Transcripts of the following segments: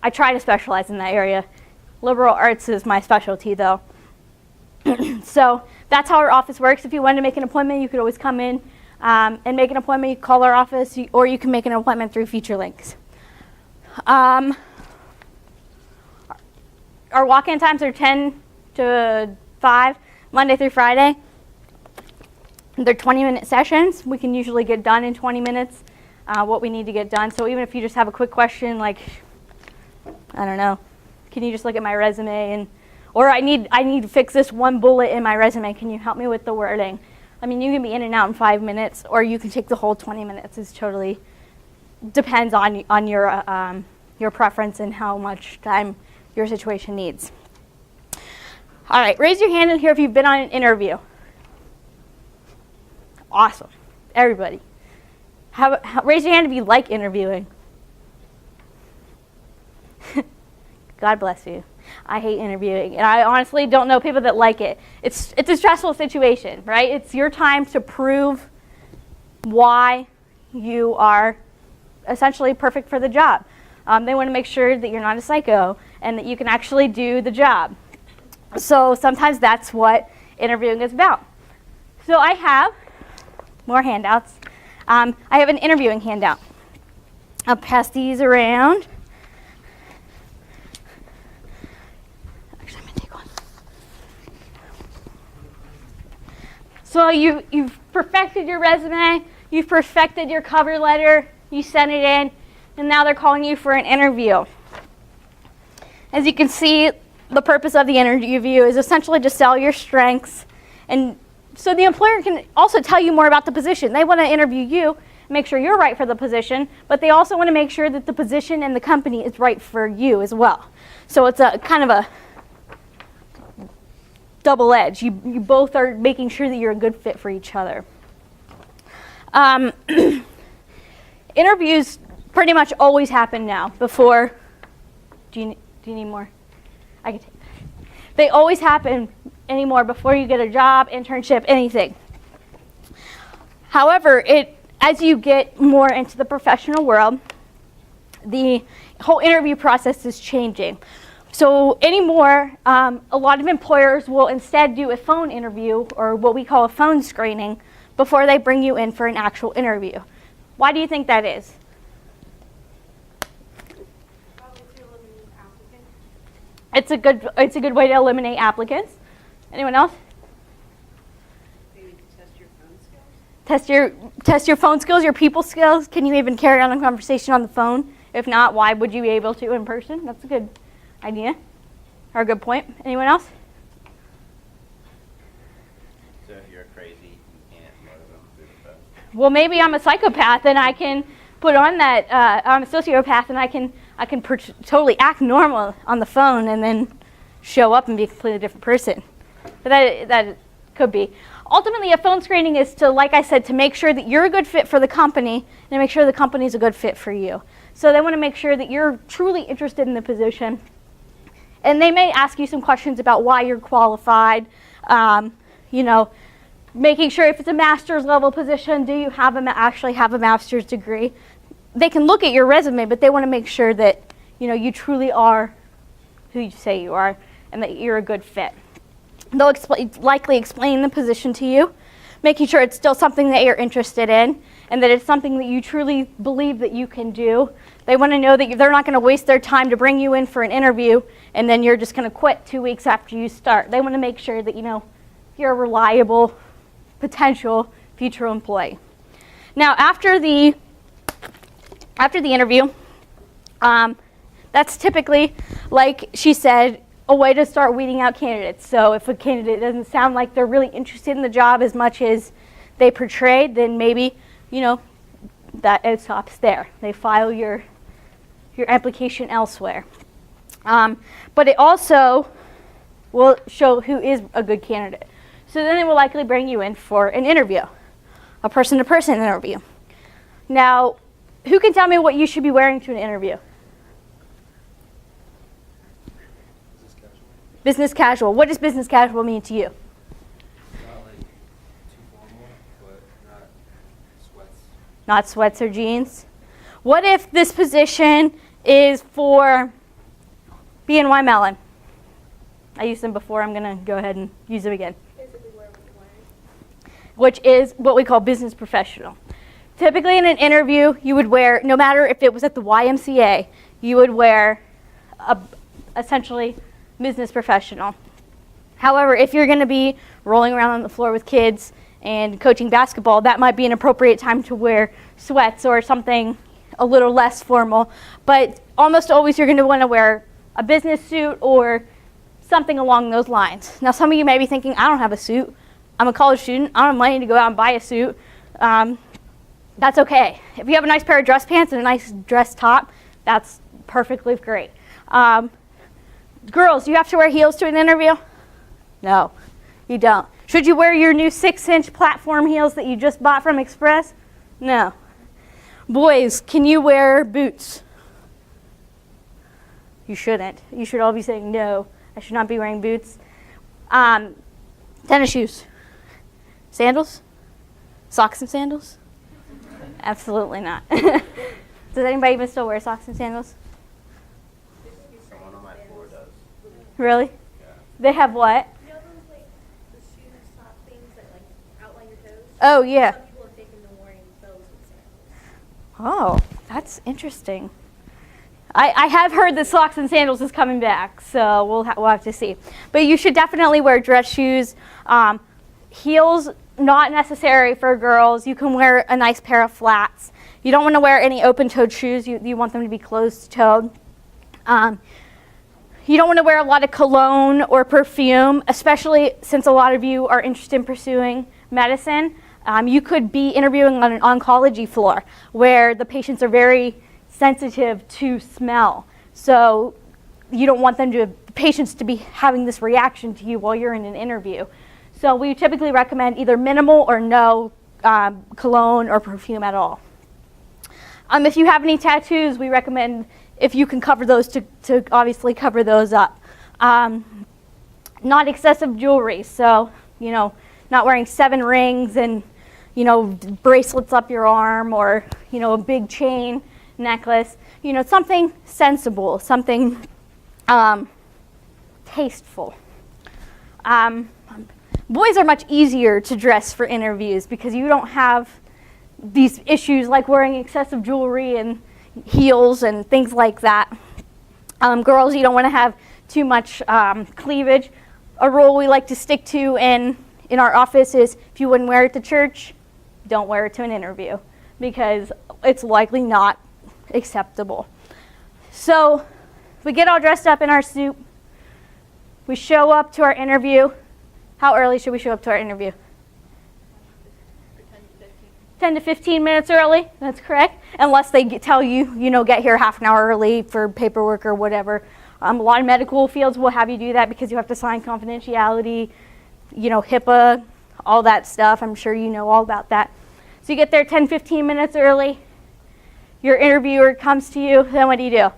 I try to specialize in that area. Liberal arts is my specialty, though. So that's how our office works. If you wanted to make an appointment, you could always come in and make an appointment. You call our office, or you can make an appointment through FeatureLinks. Our walk-in times are 10 to 5, Monday through Friday. They're 20-minute sessions. We can usually get done in 20 minutes what we need to get done. So even if you just have a quick question like, I don't know, can you just look at my resume or I need to fix this one bullet in my resume. Can you help me with the wording? I mean, you can be in and out in 5 minutes, or you can take the whole 20 minutes. It totally depends on your preference and how much time your situation needs. All right, raise your hand in here if you've been on an interview. Awesome, everybody. Raise your hand if you like interviewing. God bless you. I hate interviewing, and I honestly don't know people that like it. It's a stressful situation, right? It's your time to prove why you are essentially perfect for the job. They want to make sure that you're not a psycho and that you can actually do the job. So sometimes that's what interviewing is about. So I have more handouts. I have an interviewing handout. I'll pass these around. Actually, I'm going to take one. So you've perfected your resume, you've perfected your cover letter, you sent it in, and now they're calling you for an interview. As you can see, the purpose of the interview is essentially to sell your strengths, and so the employer can also tell you more about the position. They want to interview you, make sure you're right for the position, but they also want to make sure that the position and the company is right for you as well. So it's a kind of a double edge. You both are making sure that you're a good fit for each other. Interviews pretty much always happen now. Before, do you need more? I can take that. They always happen anymore before you get a job, internship, anything. However, as you get more into the professional world, the whole interview process is changing. So anymore, a lot of employers will instead do a phone interview, or what we call a phone screening, before they bring you in for an actual interview. Why do you think that is? Probably to eliminate applicants. It's a good way to eliminate applicants. Anyone else? Maybe to test your phone skills. Test your phone skills, your people skills. Can you even carry on a conversation on the phone? If not, why would you be able to in person? That's a good idea, or a good point. Anyone else? So if you're crazy, you can't murder them through the phone. Well, maybe I'm a psychopath and I can put on that. I'm a sociopath and I can totally act normal on the phone and then show up and be a completely different person. But that could be. Ultimately, a phone screening is to, like I said, to make sure that you're a good fit for the company and to make sure the company's a good fit for you. So they want to make sure that you're truly interested in the position. And they may ask you some questions about why you're qualified, making sure if it's a master's level position, do you actually have a master's degree? They can look at your resume, but they want to make sure that you truly are who you say you are and that you're a good fit. They'll likely explain the position to you, making sure it's still something that you're interested in and that it's something that you truly believe that you can do. They want to know that they're not going to waste their time to bring you in for an interview and then you're just going to quit 2 weeks after you start. They want to make sure that you're a reliable potential future employee. Now, after the interview, that's typically, like she said, a way to start weeding out candidates. So if a candidate doesn't sound like they're really interested in the job as much as they portrayed, then maybe, that it stops there. They file your application elsewhere. But it also will show who is a good candidate. So then they will likely bring you in for an interview, a person-to-person interview. Now, who can tell me what you should be wearing to an interview? Business casual. What does business casual mean to you? Not like too formal, but not sweats. Not sweats or jeans. What if this position is for BNY Mellon. I used them before. I'm going to go ahead and use them again. Basically wear what you wear. Which is what we call business professional. Typically in an interview, you would wear, no matter if it was at the YMCA, you would wear essentially business professional. However, if you're going to be rolling around on the floor with kids and coaching basketball, that might be an appropriate time to wear sweats or something a little less formal. But almost always you're going to want to wear a business suit or something along those lines. Now, some of you may be thinking, I don't have a suit. I'm a college student. I don't have money to go out and buy a suit. That's okay. If you have a nice pair of dress pants and a nice dress top, that's perfectly great. Girls, do you have to wear heels to an interview? No, you don't. Should you wear your new 6-inch platform heels that you just bought from Express? No. Boys, can you wear boots? You shouldn't. You should all be saying, no, I should not be wearing boots. Tennis shoes. Sandals? Socks and sandals? Absolutely not. Does anybody even still wear socks and sandals? Someone on my floor does. Really? Yeah. They have what? You know those like the shoe top things that like outline your toes? Oh, yeah. Some people have taken to wearing those with sandals. Oh, that's interesting. I have heard that socks and sandals is coming back, so we'll have to see. But you should definitely wear dress shoes. Heels, not necessary for girls. You can wear a nice pair of flats. You don't want to wear any open-toed shoes. You want them to be closed-toed. You don't want to wear a lot of cologne or perfume, especially since a lot of you are interested in pursuing medicine. You could be interviewing on an oncology floor where the patients are very sensitive to smell. So you don't want the patients to be having this reaction to you while you're in an interview. So we typically recommend either minimal or no cologne or perfume at all. If you have any tattoos, we recommend, if you can cover those, to obviously cover those up. Not excessive jewelry, so, not wearing 7 rings and, bracelets up your arm or, a big chain necklace. Something sensible, something tasteful. Boys are much easier to dress for interviews because you don't have these issues like wearing excessive jewelry and heels and things like that. Girls, you don't want to have too much cleavage. A rule we like to stick to in our office is if you wouldn't wear it to church, don't wear it to an interview because it's likely not acceptable. So we get all dressed up in our suit. We show up to our interview. How early should we show up to our interview? 10 to 15 minutes early, that's correct. Unless they tell you, get here half an hour early for paperwork or whatever. A lot of medical fields will have you do that because you have to sign confidentiality, HIPAA, all that stuff. I'm sure you know all about that. So you get there 10, 15 minutes early. Your interviewer comes to you, then what do?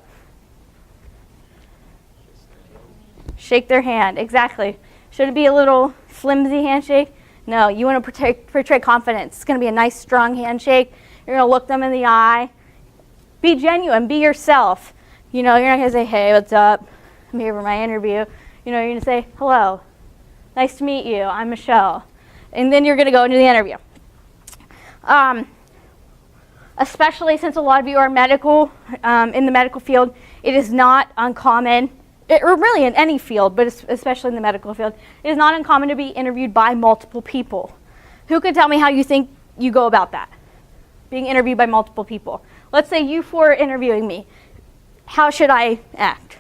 Shake their hand, exactly. Should it be a little flimsy handshake? No, you want to portray confidence. It's going to be a nice, strong handshake. You're going to look them in the eye. Be genuine. Be yourself. You're not going to say, hey, what's up? I'm here for my interview. You're going to say, hello. Nice to meet you. I'm Michelle. And then you're going to go into the interview. Especially since a lot of you are medical, in the medical field, it is not uncommon, or really in any field, but especially in the medical field, it is not uncommon to be interviewed by multiple people. Who could tell me how you think you go about that? Being interviewed by multiple people. Let's say you 4 are interviewing me. How should I act?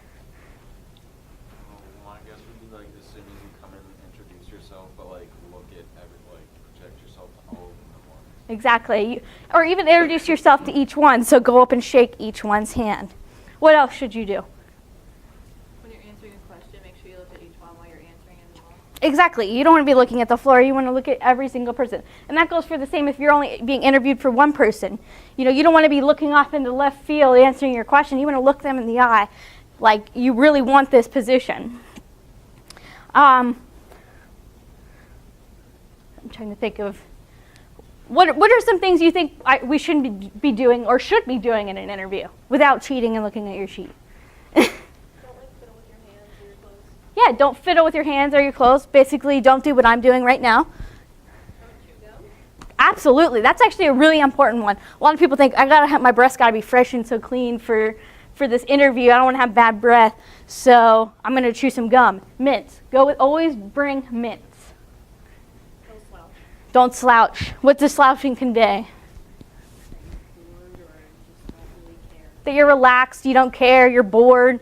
My guess would be as soon as you come in and introduce yourself, but look at project yourself to all of them at once. Exactly. Or even introduce yourself to each one, so go up and shake each one's hand. What else should you do? When you're answering a question, make sure you look at each one while you're answering as well. Exactly. You don't want to be looking at the floor. You want to look at every single person. And that goes for the same if you're only being interviewed for one person. You don't want to be looking off into left field answering your question. You want to look them in the eye like you really want this position. I'm trying to think of what are some things you think we shouldn't be doing or should be doing in an interview without cheating and looking at your sheet? Don't fiddle with Yeah, don't fiddle with your hands or your clothes. Basically, don't do what I'm doing right now. Absolutely. That's actually a really important one. A lot of people think, my breath's gotta be fresh and so clean for this interview. I don't wanna have bad breath, so I'm gonna chew some gum. Mints. Always bring mints. Don't slouch. What does slouching convey? That you're relaxed, you don't care, you're bored.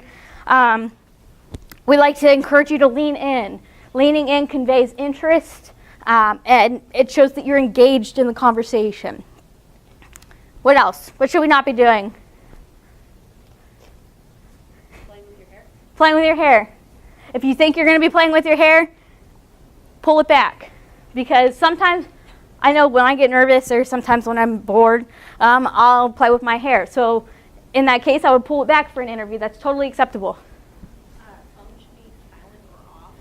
We like to encourage you to lean in. Leaning in conveys interest, and it shows that you're engaged in the conversation. What else? What should we not be doing? Playing with your hair. Playing with your hair. If you think you're going to be playing with your hair, pull it back. Because sometimes, I know when I get nervous or sometimes when I'm bored, I'll play with my hair. So in that case, I would pull it back for an interview. That's totally acceptable. Phone should be silent or off.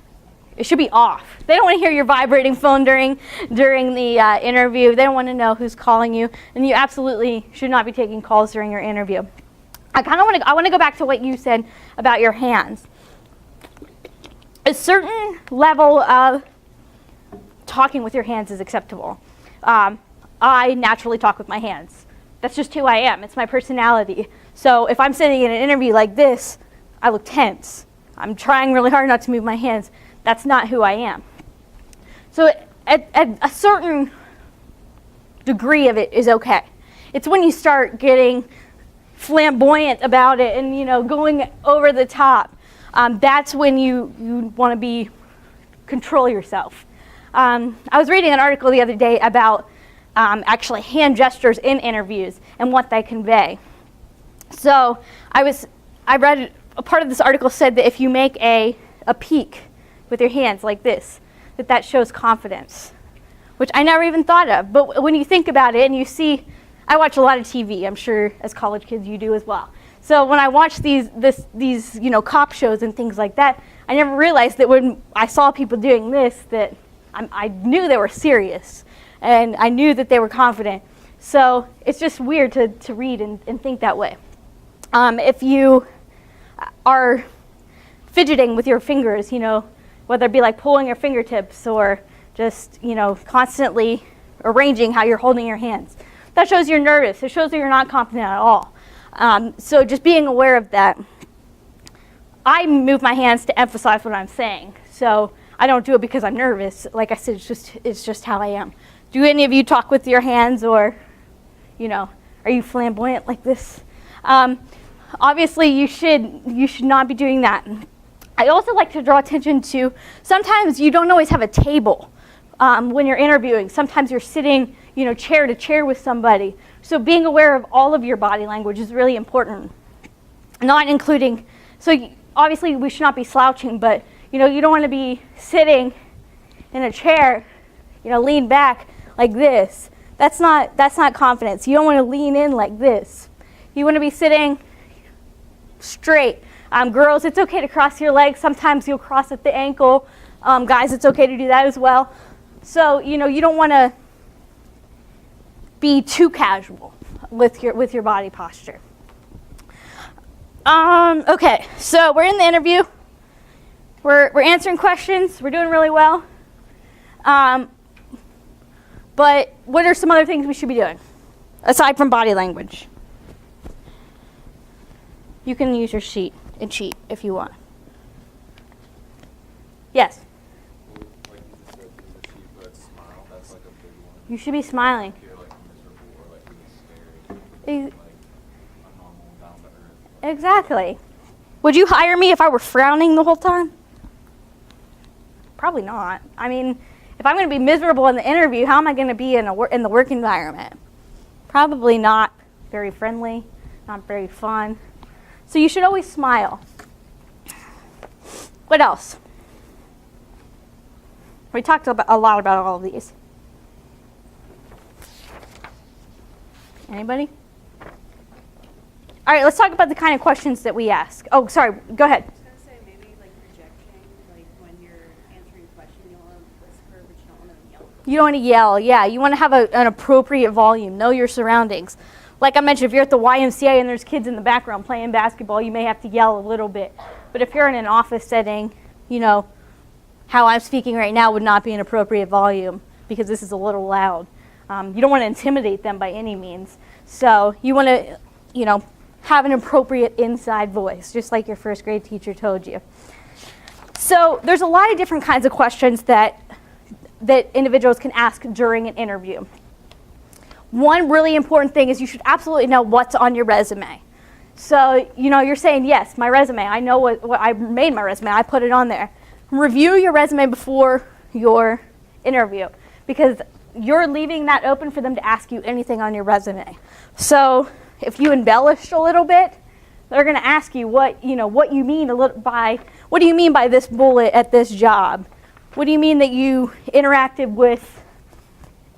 It should be off. They don't want to hear your vibrating phone during the interview. They don't want to know who's calling you. And you absolutely should not be taking calls during your interview. I want to go back to what you said about your hands. A certain level of talking with your hands is acceptable. I naturally talk with my hands. That's just who I am. It's my personality. So if I'm sitting in an interview like this, I look tense. I'm trying really hard not to move my hands. That's not who I am. So at a certain degree of it is okay. It's when you start getting flamboyant about it and going over the top. That's when you want to control yourself. I was reading an article the other day about actually hand gestures in interviews and what they convey. So I read a part of this article said that if you make a peek with your hands like this, that shows confidence, which I never even thought of. But when you think about it and you see, I watch a lot of TV. I'm sure as college kids you do as well. So when I watch these cop shows and things like that, I never realized that when I saw people doing this that I knew they were serious and I knew that they were confident. So it's just weird to read and think that way. If you are fidgeting with your fingers, whether it be like pulling your fingertips or just, constantly arranging how you're holding your hands, that shows you're nervous. It shows that you're not confident at all. So just being aware of that. I move my hands to emphasize what I'm saying. So I don't do it because I'm nervous. Like I said, it's just how I am. Do any of you talk with your hands, or, are you flamboyant like this? Obviously, you should not be doing that. I also like to draw attention to sometimes you don't always have a table when you're interviewing. Sometimes you're sitting, chair to chair with somebody. So being aware of all of your body language is really important. Not including, so obviously we should not be slouching, but you don't want to be sitting in a chair, lean back like this. That's not confidence. You don't want to lean in like this. You want to be sitting straight. Girls, it's okay to cross your legs. Sometimes you'll cross at the ankle. Guys, it's okay to do that as well. So, you don't want to be too casual with your body posture. Okay, so we're in the interview. We're answering questions. We're doing really well. But what are some other things we should be doing aside from body language? You can use your sheet and cheat if you want. Yes? Like you just said, use a sheet, but smile. That's like a big one. You should be smiling. If you're like miserable or like really scared, like a normal down to earth. Exactly. Would you hire me if I were frowning the whole time? Probably not. I mean, if I'm going to be miserable in the interview, how am I going to be in the work environment? Probably not very friendly, not very fun. So you should always smile. What else? We talked a lot about all of these. Anybody? All right, let's talk about the kind of questions that we ask. Oh, sorry, go ahead. I was going to say maybe like projecting, like when you're answering a question, you don't want to whisper, but you don't want to yell. You don't want to yell, yeah. You want to have an appropriate volume. Know your surroundings. Like I mentioned, if you're at the YMCA and there's kids in the background playing basketball, you may have to yell a little bit. But if you're in an office setting, you know, how I'm speaking right now would not be an appropriate volume because this is a little loud. You don't want to intimidate them by any means. So you want to, you know, have an appropriate inside voice, just like your first grade teacher told you. So there's a lot of different kinds of questions that individuals can ask during an interview. One really important thing is you should absolutely know what's on your resume. So, you know, you're saying, yes, my resume, I know what I made my resume, I put it on there. Review your resume before your interview because you're leaving that open for them to ask you anything on your resume. So if you embellished a little bit, they're going to ask you what you mean what do you mean by this bullet at this job? What do you mean that you interacted with,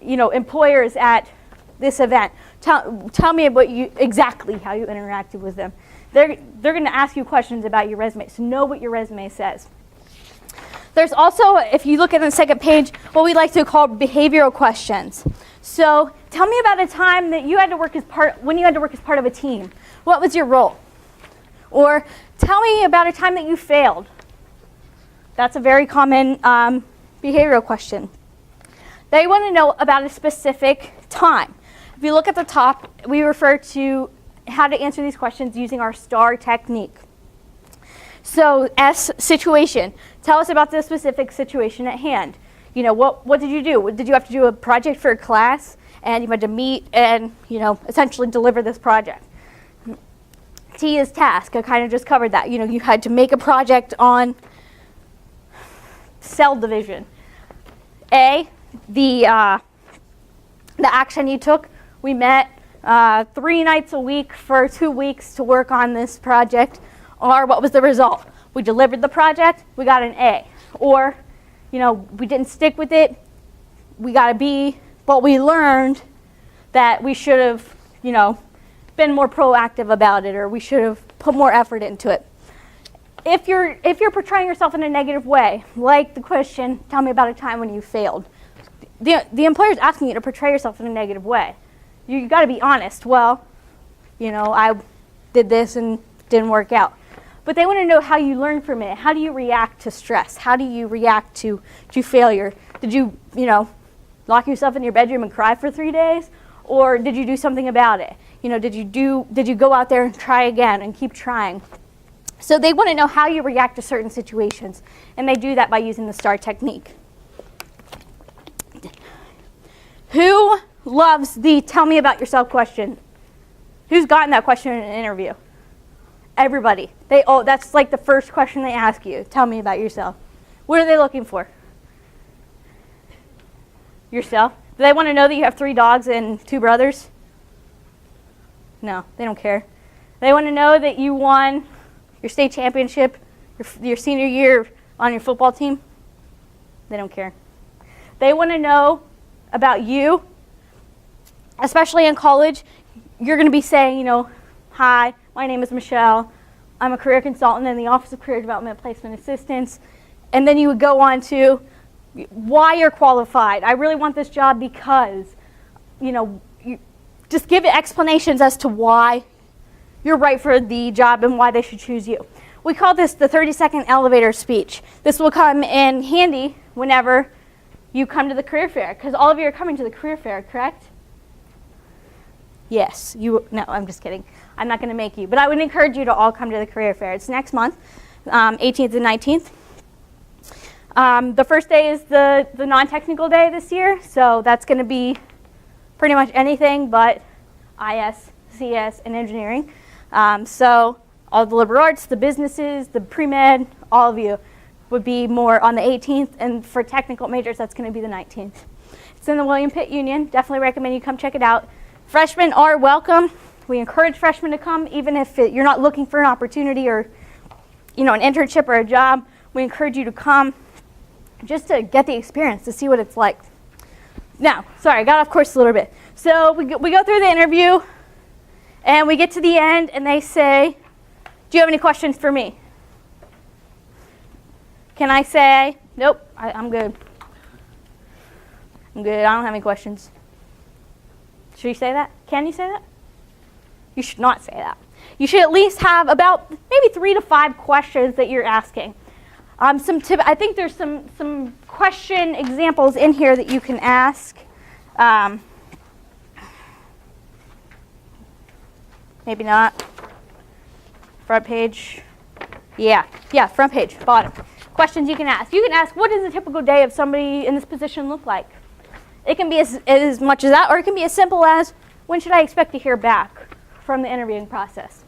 you know, employers at this event? Tell me about exactly how you interacted with them. They're going to ask you questions about your resume, so know what your resume says. There's also, if you look at the second page, what we like to call behavioral questions. So tell me about a time that you had to work as part of a team. What was your role? Or tell me about a time that you failed. That's a very common behavioral question. They want to know about a specific time. If you look at the top, we refer to how to answer these questions using our STAR technique. So S, situation. Tell us about the specific situation at hand. You know, what did you do? Did you have to do a project for a class and you had to meet and, you know, essentially deliver this project? T is task. I kind of just covered that. You know, you had to make a project on cell division. A, the action you took. We met 3 nights a week for 2 weeks to work on this project. Or what was the result? We delivered the project, we got an A. Or, you know, we didn't stick with it, we got a B, but we learned that we should have, you know, been more proactive about it, or we should have put more effort into it. If you're portraying yourself in a negative way, like the question, tell me about a time when you failed. The employer's asking you to portray yourself in a negative way. You got to be honest. Well, you know, I did this and didn't work out. But they want to know how you learn from it. How do you react to stress? How do you react to failure? Did you, you know, lock yourself in your bedroom and cry for 3 days? Or did you do something about it? You know, did you go out there and try again and keep trying? So they want to know how you react to certain situations. And they do that by using the STAR technique. Who loves the tell me about yourself question? Who's gotten that question in an interview? Everybody. That's like the first question they ask you. Tell me about yourself. What are they looking for? Yourself. Do they want to know that you have 3 dogs and 2 brothers? No, they don't care. They want to know that you won your state championship your senior year on your football team? They don't care. They want to know about you, especially in college. You're going to be saying, you know, hi, my name is Michelle. I'm a career consultant in the Office of Career Development and Placement Assistance. And then you would go on to why you're qualified. I really want this job because, you know, you just give explanations as to why you're right for the job and why they should choose you. We call this the 30-second elevator speech. This will come in handy whenever you come to the career fair, because all of you are coming to the career fair, correct? Yes. No, I'm just kidding. I'm not going to make you. But I would encourage you to all come to the career fair. It's next month, 18th and 19th. The first day is the non-technical day this year, so that's going to be pretty much anything but IS, CS, and engineering. So all the liberal arts, the businesses, the pre-med, all of you would be more on the 18th, and for technical majors, that's going to be the 19th. It's in the William Pitt Union. Definitely recommend you come check it out. Freshmen are welcome. We encourage freshmen to come, even if you're not looking for an opportunity or, you know, an internship or a job. We encourage you to come just to get the experience, to see what it's like. Now, sorry, I got off course a little bit. So we go through the interview, and we get to the end, and they say, do you have any questions for me? Can I say, nope, I'm good. I'm good, I don't have any questions. Should you say that? Can you say that? You should not say that. You should at least have about maybe 3 to 5 questions that you're asking. I think there's some question examples in here that you can ask. Maybe not. Front page. Yeah, front page, bottom. Questions you can ask. You can ask, what does a typical day of somebody in this position look like? It can be as much as that, or it can be as simple as, when should I expect to hear back from the interviewing process?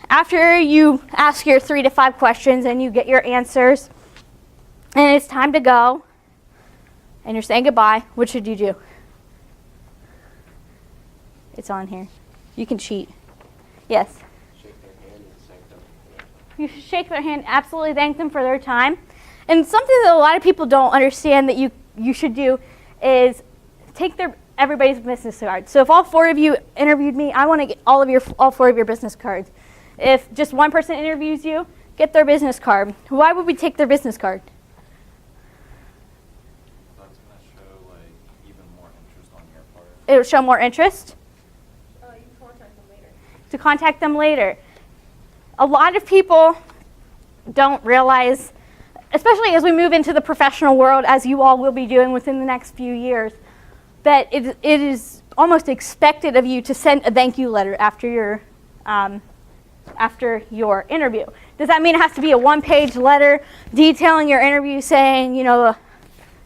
After you ask your 3 to 5 questions and you get your answers, and it's time to go, and you're saying goodbye, what should you do? It's on here. You can cheat. Yes? Shake their hand and thank them. You should shake their hand, absolutely thank them for their time. And something that a lot of people don't understand that you should do is take everybody's business cards. So if all 4 of you interviewed me, I want to get all 4 of your business cards. If just one person interviews you, get their business card. Why would we take their business card? That's gonna show like even more interest on your part. It'll show more interest You can contact them later. to contact them later. A lot of people don't realize, especially as we move into the professional world, as you all will be doing within the next few years, that it is almost expected of you to send a thank you letter after your interview. Does that mean it has to be a 1-page letter detailing your interview saying, you know,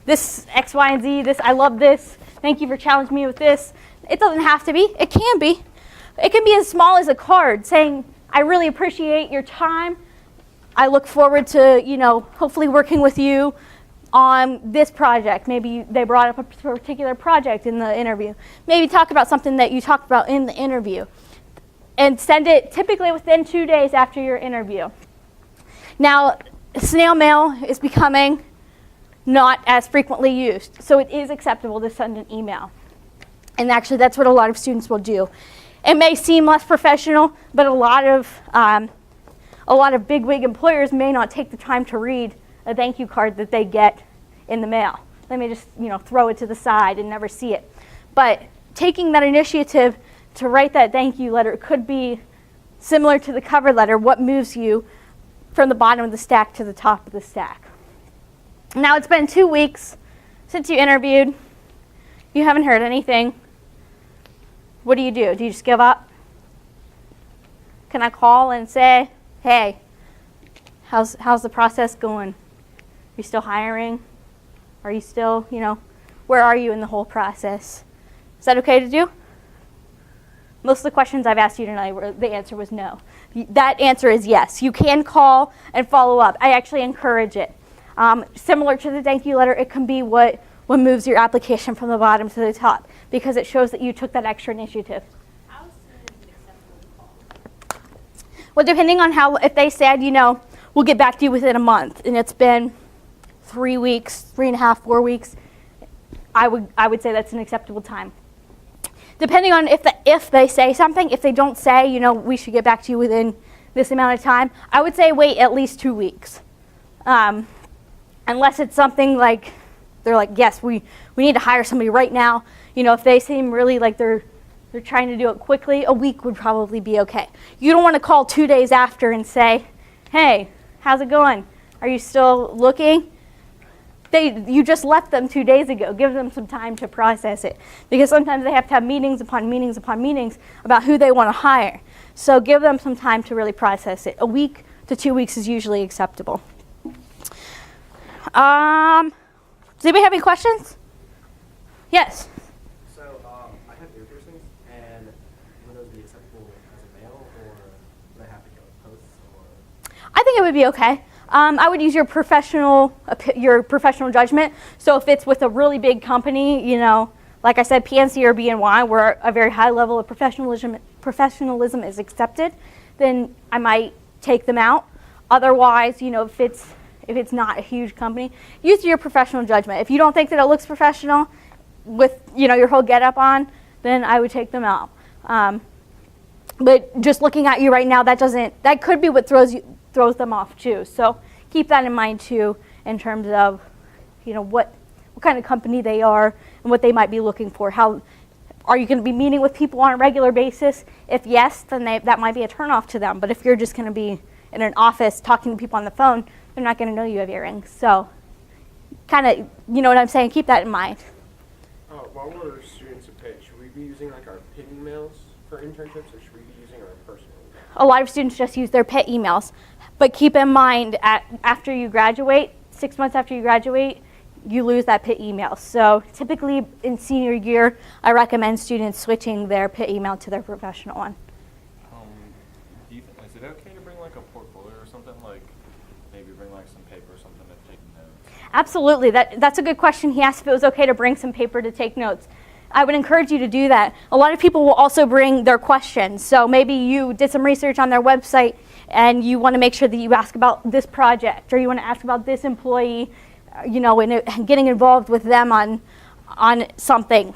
this X, Y, and Z, this, I love this, thank you for challenging me with this? It doesn't have to be. It can be. It can be as small as a card saying, I really appreciate your time. I look forward to, you know, hopefully working with you on this project. Maybe they brought up a particular project in the interview. Maybe talk about something that you talked about in the interview. And send it typically within 2 days after your interview. Now, snail mail is becoming not as frequently used, so it is acceptable to send an email. And actually, that's what a lot of students will do. It may seem less professional, but a lot of bigwig employers may not take the time to read a thank you card that they get in the mail. They may just, you know, throw it to the side and never see it. But taking that initiative to write that thank you letter could be similar to the cover letter, what moves you from the bottom of the stack to the top of the stack. Now it's been 2 weeks since you interviewed. You haven't heard anything. What do? Do you just give up? Can I call and say, hey, how's the process going? Are you still hiring? Are you still, you know, where are you in the whole process? Is that okay to do? Most of the questions I've asked you tonight, the answer was no. That answer is yes. You can call and follow up. I actually encourage it. Similar to the thank you letter, it can be what moves your application from the bottom to the top because it shows that you took that extra initiative. How soon is it acceptable to call? Well, depending on if they said, you know, we'll get back to you within a month, and it's been 3 weeks, 3.5, 4 weeks, I would say that's an acceptable time. Depending on if they say something, if they don't say, you know, we should get back to you within this amount of time, I would say wait at least 2 weeks. Unless it's something like, they're like, yes, we need to hire somebody right now. You know, if they seem really like they're trying to do it quickly, a week would probably be okay. You don't want to call 2 days after and say, hey, how's it going? Are you still looking? You just left them 2 days ago. Give them some time to process it. Because sometimes they have to have meetings upon meetings upon meetings about who they want to hire. So give them some time to really process it. A week to 2 weeks is usually acceptable. Does anybody have any questions? Yes. So, I have ear piercings, and would those be acceptable as a male, or would I have to go with posts, or? I think it would be okay. I would use your professional judgment. So if it's with a really big company, you know, like I said, PNC or BNY, where a very high level of professionalism is accepted, then I might take them out. Otherwise, you know, if it's not a huge company, use your professional judgment. If you don't think that it looks professional with, you know, your whole getup on, then I would take them out. But just looking at you right now, that could be what throws them off too. So keep that in mind too, in terms of, you know, what kind of company they are and what they might be looking for. How are you going to be meeting with people on a regular basis? If yes, then that might be a turnoff to them. But if you're just going to be in an office talking to people on the phone, they're not going to know you have earrings. So kind of, you know what I'm saying? Keep that in mind. While we're students at Pitt, should we be using like our Pitt emails for internships, or should we be using our personal emails? A lot of students just use their Pitt emails. But keep in mind, after you graduate, 6 months after you graduate, you lose that Pitt email. So typically in senior year, I recommend students switching their Pitt email to their professional one. Is it okay to bring like a portfolio or something? Like maybe bring like some paper or something to take notes? Absolutely. That's a good question. He asked if it was okay to bring some paper to take notes. I would encourage you to do that. A lot of people will also bring their questions. So maybe you did some research on their website and you want to make sure that you ask about this project, or you want to ask about this employee, you know, and getting involved with them on something.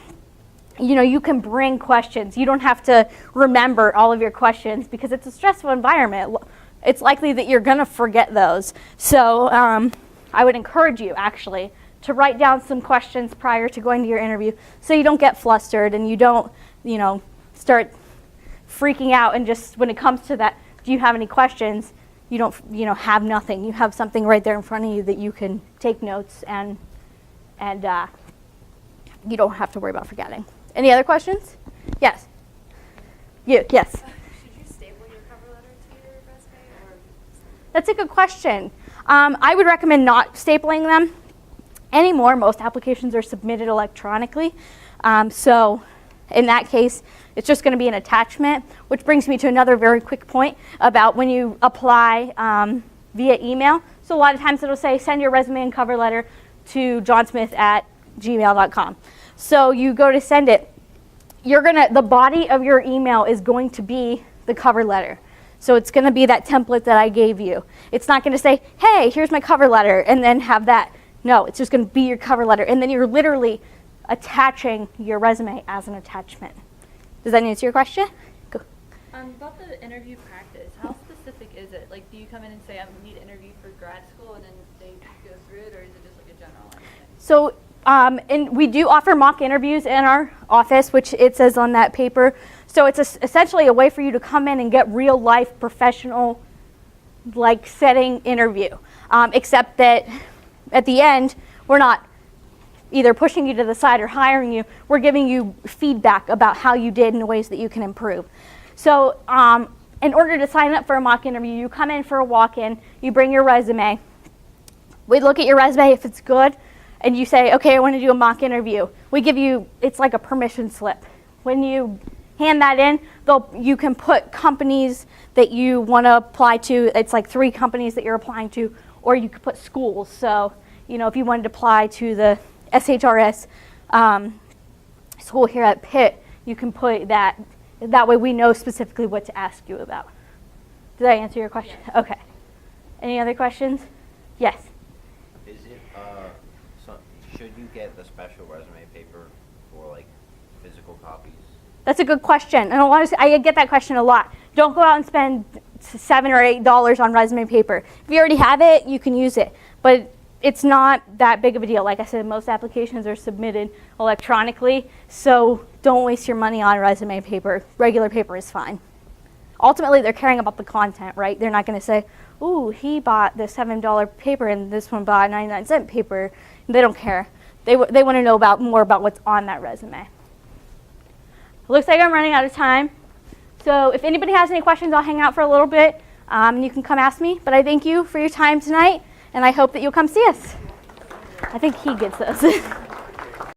You know, you can bring questions. You don't have to remember all of your questions because it's a stressful environment. It's likely that you're going to forget those. So I would encourage you, actually, to write down some questions prior to going to your interview so you don't get flustered and you don't, you know, start freaking out and just when it comes to that, do you have any questions? You don't, you know, have nothing. You have something right there in front of you that you can take notes and you don't have to worry about forgetting. Any other questions? Yes. You, yes. Should you staple your cover letter to your resume, or? That's a good question. I would recommend not stapling them anymore. Most applications are submitted electronically. So in that case, it's just going to be an attachment, which brings me to another very quick point about when you apply via email. So a lot of times it'll say, send your resume and cover letter to johnsmith@gmail.com. So you go to send it. The body of your email is going to be the cover letter. So it's going to be that template that I gave you. It's not going to say, hey, here's my cover letter, and then have that. No, it's just going to be your cover letter. And then you're literally attaching your resume as an attachment. Does that answer your question? Go. About the interview practice, how specific is it? Like, do you come in and say, I need to interview for grad school, and then they go through it, or is it just like a general thing? So, and we do offer mock interviews in our office, which it says on that paper. So it's essentially a way for you to come in and get real life professional, like setting interview. Except that at the end, we're not either pushing you to the side or hiring you. We're giving you feedback about how you did and ways that you can improve. So in order to sign up for a mock interview, you come in for a walk-in, you bring your resume. We look at your resume. If it's good, and you say, okay, I want to do a mock interview, we give you, it's like a permission slip. When you hand that in, you can put companies that you want to apply to. It's like 3 companies that you're applying to, or you could put schools. So, you know, if you wanted to apply to the SHRS school here at Pitt, you can put that. That way we know specifically what to ask you about. Did I answer your question? Yes. Okay. Any other questions? Yes. Is it, should you get the special resume paper for like physical copies? That's a good question, and I get that question a lot. Don't go out and spend $7 or $8 on resume paper. If you already have it, you can use it, but it's not that big of a deal. Like I said, most applications are submitted electronically, so don't waste your money on resume paper. Regular paper is fine. Ultimately, they're caring about the content, right? They're not going to say, ooh, he bought the $7 paper and this one bought 99-cent paper. They don't care. They want to know more about what's on that resume. It looks like I'm running out of time. So if anybody has any questions, I'll hang out for a little bit, and you can come ask me. But I thank you for your time tonight, and I hope that you'll come see us. I think he gets those.